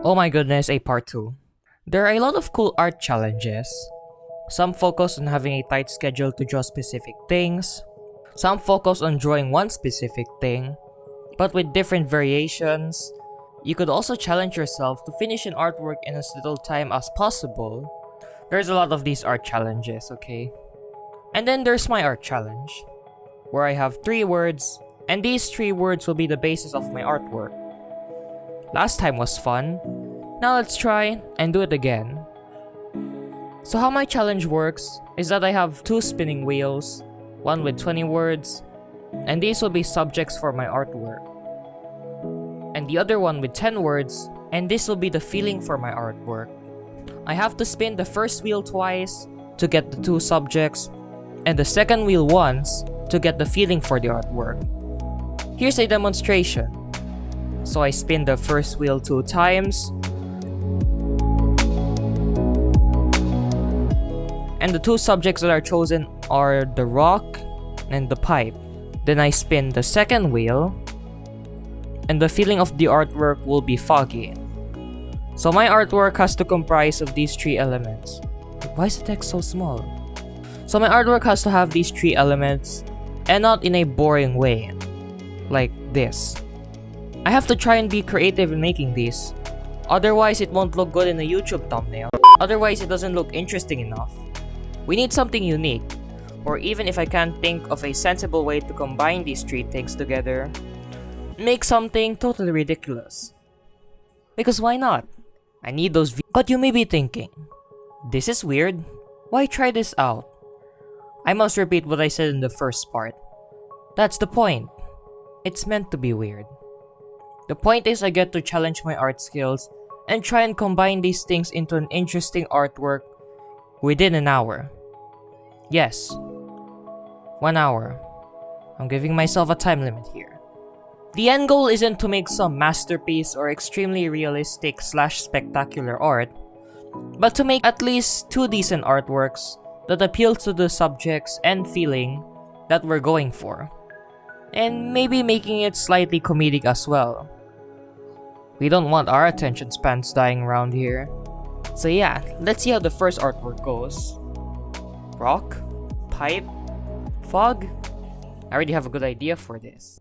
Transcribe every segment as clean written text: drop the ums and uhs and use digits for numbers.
Oh my goodness, a part 2. There are a lot of cool art challenges. Some focus on having a tight schedule to draw specific things. Some focus on drawing one specific thing, but with different variations. You could also challenge yourself to finish an artwork in as little time as possible. There's a lot of these art challenges, okay? And then there's my art challenge, where I have 3 words, and these 3 words will be the basis of my artwork. Last time was fun. Now let's try and do it again. So how my challenge works is that I have 2 spinning wheels, one with 20 words, and these will be subjects for my artwork. And the other one with 10 words, and this will be the feeling for my artwork. I have to spin the first wheel twice to get the 2 subjects, and the second wheel once to get the feeling for the artwork. Here's a demonstration. So I spin the first wheel 2 times, and the 2 subjects that are chosen are the rock and the pipe. Then I spin the second wheel, and the feeling of the artwork will be foggy. So my artwork has to comprise of these 3 elements. Why is the text so small? So my artwork has to have these 3 elements, and not in a boring way, like this. I have to try and be creative in making these. Otherwise, it won't look good in a YouTube thumbnail. Otherwise, it doesn't look interesting enough. We need something unique. Or even if I can't think of a sensible way to combine these 3 things together, make something totally ridiculous. Because why not? I need those views. But you may be thinking, this is weird. Why try this out? I must repeat what I said in the first part. That's the point. It's meant to be weird. The point is I get to challenge my art skills and try and combine these things into an interesting artwork within an hour. Yes, 1 hour. I'm giving myself a time limit here. The end goal isn't to make some masterpiece or extremely realistic / spectacular art, but to make at least 2 decent artworks that appeal to the subjects and feeling that we're going for. And maybe making it slightly comedic as well. We don't want our attention spans dying around here. So yeah, let's see how the first artwork goes. Rock? Pipe? Fog? I already have a good idea for this.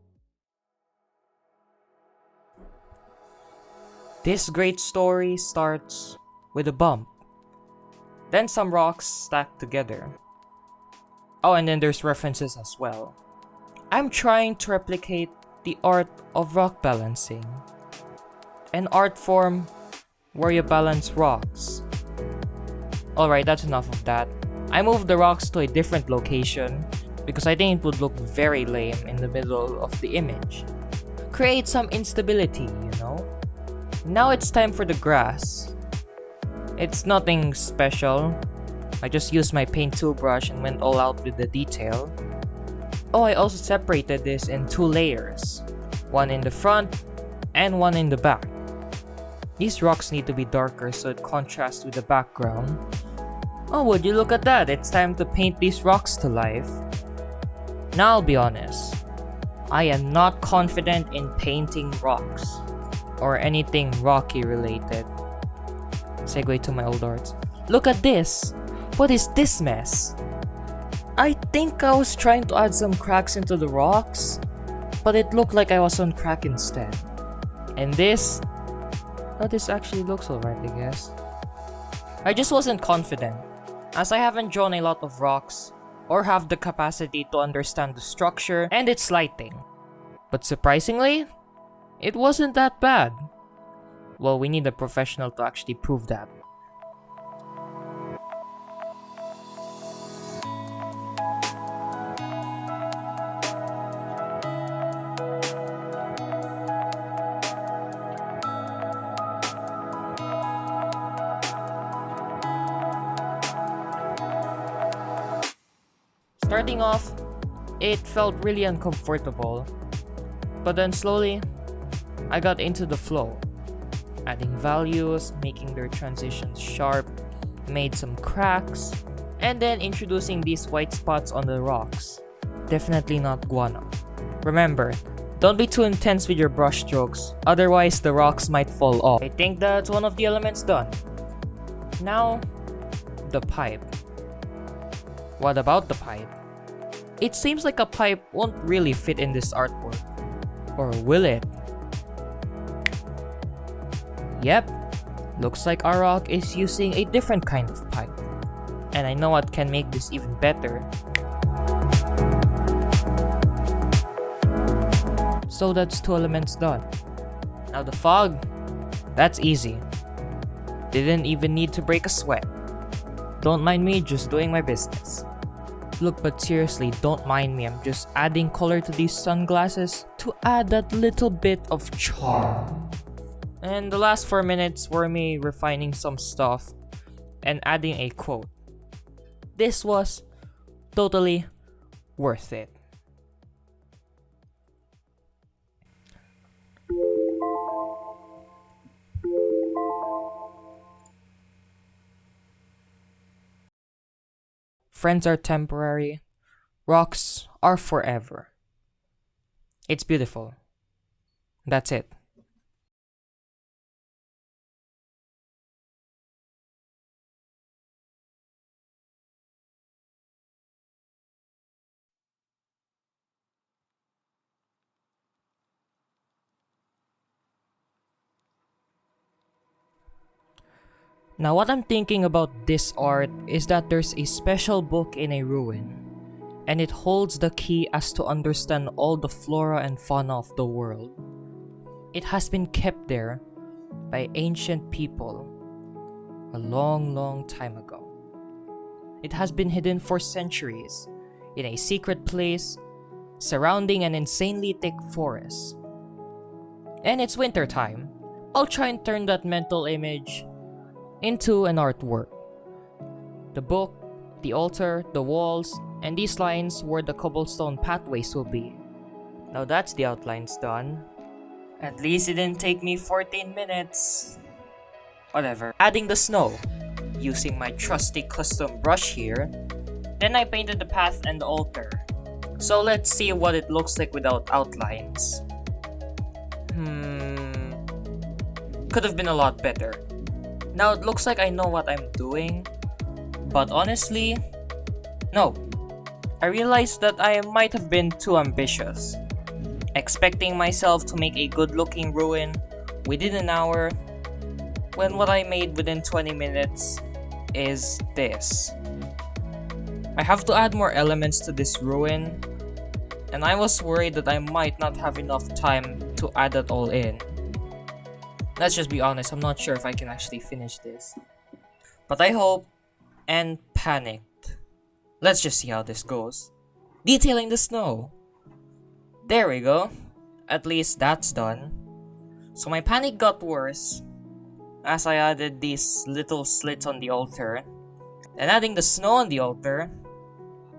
This great story starts with a bump. Then some rocks stacked together. Oh, and then there's references as well. I'm trying to replicate the art of rock balancing. An art form where you balance rocks. Alright, that's enough of that. I moved the rocks to a different location because I think it would look very lame in the middle of the image. Create some instability, you know? Now it's time for the grass. It's nothing special. I just used my paint tool brush and went all out with the detail. Oh, I also separated this in 2 layers. One in the front and one in the back. These rocks need to be darker so it contrasts with the background. Oh, would you look at that? It's time to paint these rocks to life. Now I'll be honest. I am not confident in painting rocks. Or anything rocky related. Segue to my old arts. Look at this! What is this mess? I think I was trying to add some cracks into the rocks, but it looked like I was on crack instead. And this? Oh, this actually looks alright, I guess. I just wasn't confident, as I haven't drawn a lot of rocks, or have the capacity to understand the structure and its lighting. But surprisingly, it wasn't that bad. Well, we need a professional to actually prove that. Starting off, it felt really uncomfortable, but then slowly, I got into the flow, adding values, making their transitions sharp, made some cracks, and then introducing these white spots on the rocks. Definitely not guano. Remember, Don't be too intense with your brush strokes, otherwise the rocks might fall off. I think that's one of the elements done. Now, the pipe. What about the pipe? It seems like a pipe won't really fit in this artwork. Or will it? Yep, looks like our rock is using a different kind of pipe. And I know what can make this even better. So that's 2 elements done. Now the fog, that's easy. Didn't even need to break a sweat. Don't mind me, just doing my business. Look, but seriously, don't mind me, I'm just adding color to these sunglasses to add that little bit of charm. And the last 4 minutes were me refining some stuff and adding a quote. This was totally worth it. Friends are temporary, rocks are forever. It's beautiful. That's it. Now what I'm thinking about this art is that there's a special book in a ruin, and it holds the key as to understand all the flora and fauna of the world. It has been kept there by ancient people a long time ago. It has been hidden for centuries in a secret place surrounding an insanely thick forest. And it's winter time. I'll try and turn that mental image into an artwork. The book, the altar, the walls, and these lines where the cobblestone pathways will be. Now that's the outlines done. At least it didn't take me 14 minutes. Whatever. Adding the snow, using my trusty custom brush here. Then I painted the path and the altar. So let's see what it looks like without outlines. Could have been a lot better. Now it looks like I know what I'm doing, but honestly, no. I realized that I might have been too ambitious, expecting myself to make a good-looking ruin within an hour, when what I made within 20 minutes is this. I have to add more elements to this ruin, and I was worried that I might not have enough time to add that all in. Let's just be honest, I'm not sure if I can actually finish this. But I hope, and panicked. Let's just see how this goes. Detailing the snow. There we go. At least that's done. So my panic got worse as I added these little slits on the altar. And adding the snow on the altar,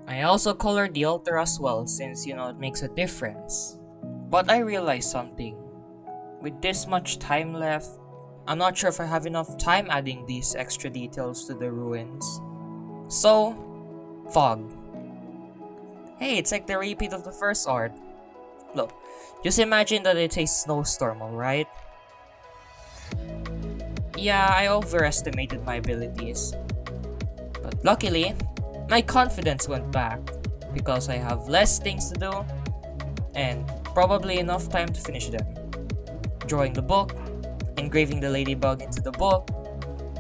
I also colored the altar as well since, it makes a difference. But I realized something. With this much time left, I'm not sure if I have enough time adding these extra details to the ruins. So, fog. Hey, it's like the repeat of the first art. Look, just imagine that it's a snowstorm, alright? Yeah, I overestimated my abilities. But luckily, my confidence went back because I have less things to do and probably enough time to finish them. Drawing the book, engraving the ladybug into the book,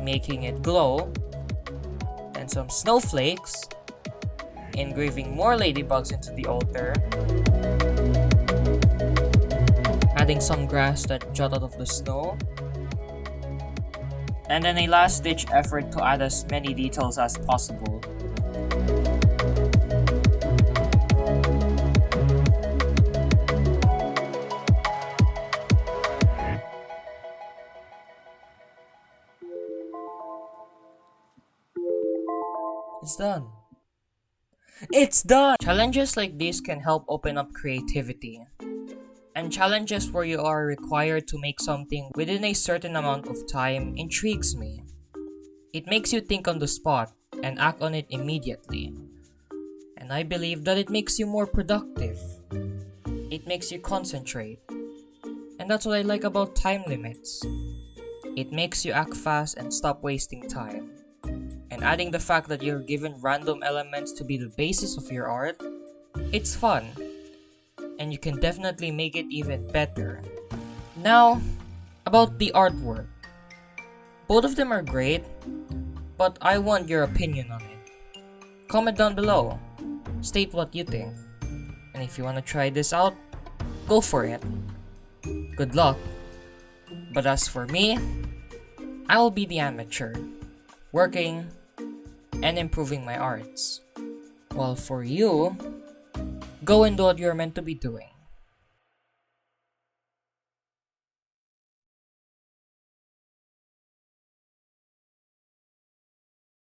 making it glow, and some snowflakes, engraving more ladybugs into the altar, adding some grass that jut out of the snow, and then a last-ditch effort to add as many details as possible. It's done. It's done! Challenges like this can help open up creativity. And challenges where you are required to make something within a certain amount of time intrigues me. It makes you think on the spot and act on it immediately. And I believe that it makes you more productive. It makes you concentrate. And that's what I like about time limits. It makes you act fast and stop wasting time. And adding the fact that you're given random elements to be the basis of your art, it's fun. And you can definitely make it even better. Now, about the artwork. Both of them are great, but I want your opinion on it. Comment down below. State what you think. And if you want to try this out, go for it. Good luck. But as for me, I will be the amateur, working and improving my arts. While for you, go and do what you're meant to be doing.